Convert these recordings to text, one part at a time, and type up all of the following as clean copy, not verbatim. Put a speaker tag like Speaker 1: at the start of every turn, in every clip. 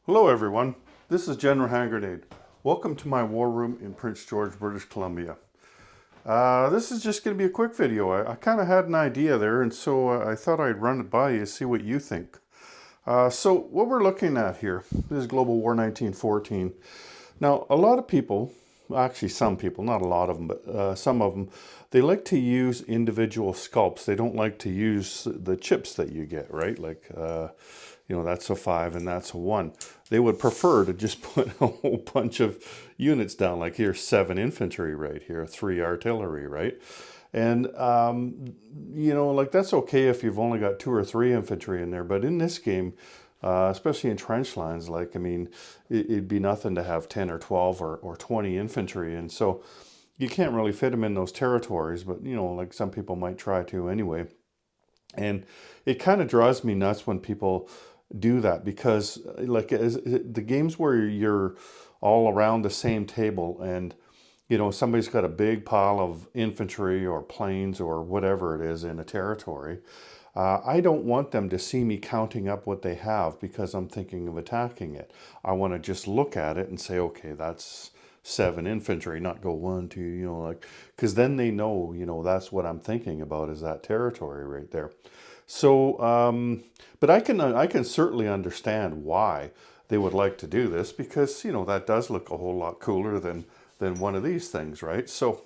Speaker 1: Hello everyone, this is General Hand Grenade. Welcome to my war room in Prince George, British Columbia. This is just going to be a quick video. I kind of had an idea there, and so I thought I'd run it by you, see what you think. So what we're looking at here, this is Global War 1914. Now, a lot of people, actually some people, not a lot of them, but some of them, they like to use individual sculpts. They don't like to use the chips that you get, right? Like, that's a 5 and that's a 1. They would prefer to just put a whole bunch of units down, like here's 7 infantry right here, 3 artillery, right? And, like that's okay if you've only got 2 or 3 infantry in there. But in this game, especially in trench lines, it'd be nothing to have 10 or 12 or 20 infantry. And so you can't really fit them in those territories, but, like some people might try to anyway. And it kind of drives me nuts when people do that because, the games where you're all around the same table and somebody's got a big pile of infantry or planes or whatever it is in a territory. I don't want them to see me counting up what they have because I'm thinking of attacking it. I want to just look at it and say, okay, that's 7 infantry, not go 1, 2, because then they know, that's what I'm thinking about is that territory right there. So, but I can certainly understand why they would like to do this because, that does look a whole lot cooler than one of these things, right? So,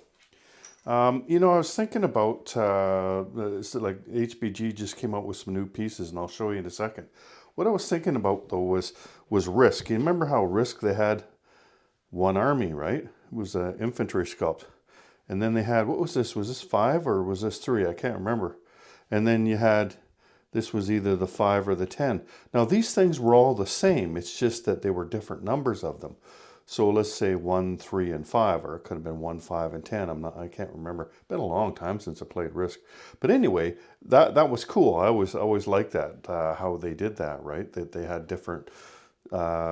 Speaker 1: I was thinking about, like HBG just came out with some new pieces, and I'll show you in a second. What I was thinking about, though, was Risk. You remember how Risk, they had one army, right? It was an infantry sculpt. And then they had, what was this? Was this 5 or was this 3? I can't remember. And then you had, this was either the 5 or the 10. Now, these things were all the same. It's just that they were different numbers of them. So let's say 1, 3, and 5, or it could have been 1, 5, and 10. I can't remember. It's been a long time since I played Risk. But anyway, that was cool. I always liked that, how they did that, right? That they had different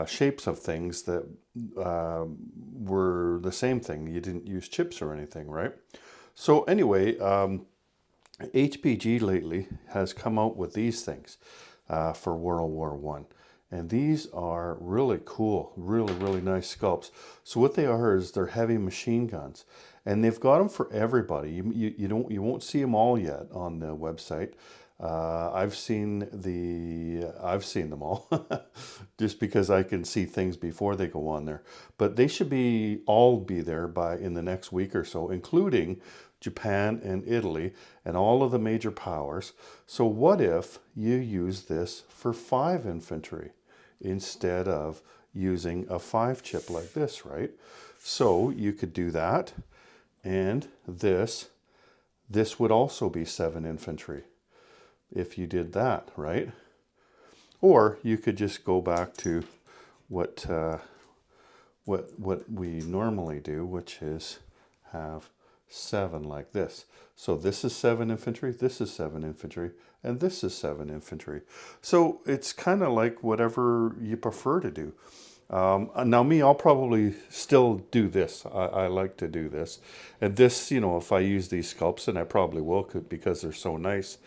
Speaker 1: shapes of things that were the same thing. You didn't use chips or anything, right? So anyway, HBG lately has come out with these things for World War One. And these are really cool, really, really nice sculpts. So what they are is they're heavy machine guns. And they've got them for everybody. You won't see them all yet on the website. I've seen them all just because I can see things before they go on there. But they should all be there in the next week or so, including Japan and Italy and all of the major powers. So what if you use this for 5 infantry instead of using a 5 chip like this, right? So you could do that, and this would also be 7 infantry if you did that, right? Or you could just go back to what we normally do, which is have 7 like this. So this is 7 infantry, this is 7 infantry, and this is 7 infantry. So it's kind of like whatever you prefer to do. Now me, I'll probably still do this. I like to do this. And this, if I use these sculpts, and I probably will because they're so nice,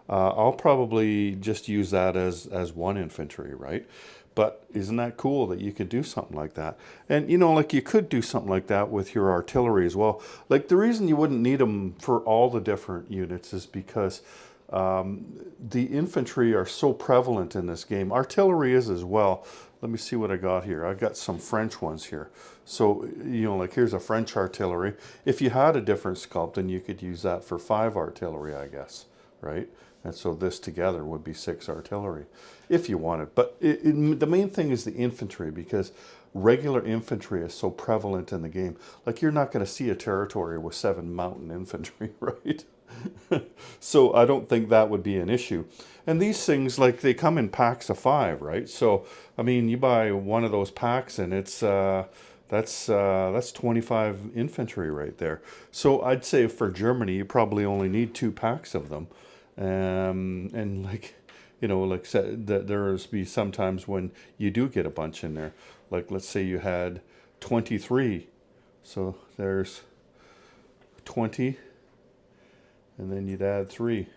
Speaker 1: I'll probably just use that as 1 infantry, right? But isn't that cool that you could do something like that? And, you could do something like that with your artillery as well. Like, the reason you wouldn't need them for all the different units is because the infantry are so prevalent in this game. Artillery is as well. Let me see what I got here. I got some French ones here. So, here's a French artillery. If you had a different sculpt, then you could use that for 5 artillery, I guess, right? And so this together would be 6 artillery, if you wanted. But the main thing is the infantry, because regular infantry is so prevalent in the game. Like, you're not going to see a territory with 7 mountain infantry, right? So I don't think that would be an issue. And these things, they come in packs of 5, right? So, I mean, you buy one of those packs and it's... that's 25 infantry right there. So I'd say for Germany, you probably only need 2 packs of them. And there's be sometimes when you do get a bunch in there. Like, let's say you had 23. So there's 20, and then you'd add 3.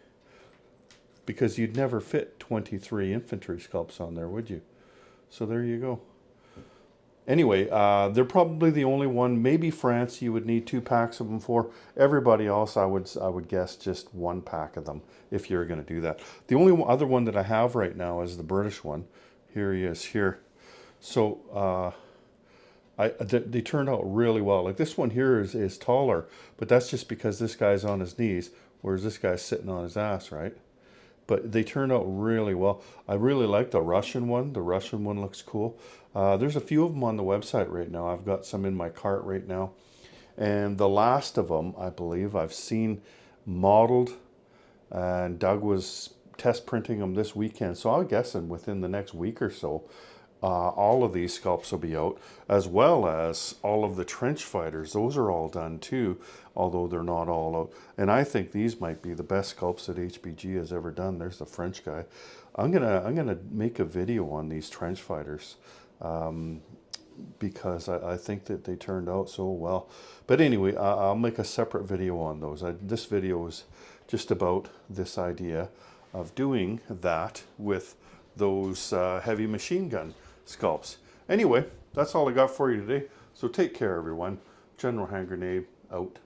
Speaker 1: Because you'd never fit 23 infantry sculpts on there, would you? So there you go. Anyway, they're probably the only one. Maybe France, you would need 2 packs of them for. Everybody else, I would guess just 1 pack of them if you're going to do that. The only other one that I have right now is the British one. Here he is here. So they turned out really well. Like this one here is taller, but that's just because this guy's on his knees, whereas this guy's sitting on his ass, right? But they turned out really well. I really like the Russian one. The Russian one looks cool. There's a few of them on the website right now. I've got some in my cart right now. And the last of them, I believe, I've seen modeled. And Doug was test printing them this weekend. So I'm guessing within the next week or so, all of these sculpts will be out, as well as all of the trench fighters. Those are all done too, although they're not all out. And I think these might be the best sculpts that HBG has ever done. There's the French guy. I'm gonna make a video on these trench fighters because I think that they turned out so well. But anyway, I'll make a separate video on those. This video is just about this idea of doing that with those heavy machine gun sculpts. Anyway, that's all I got for you today. So take care, everyone. General Hand Grenade out.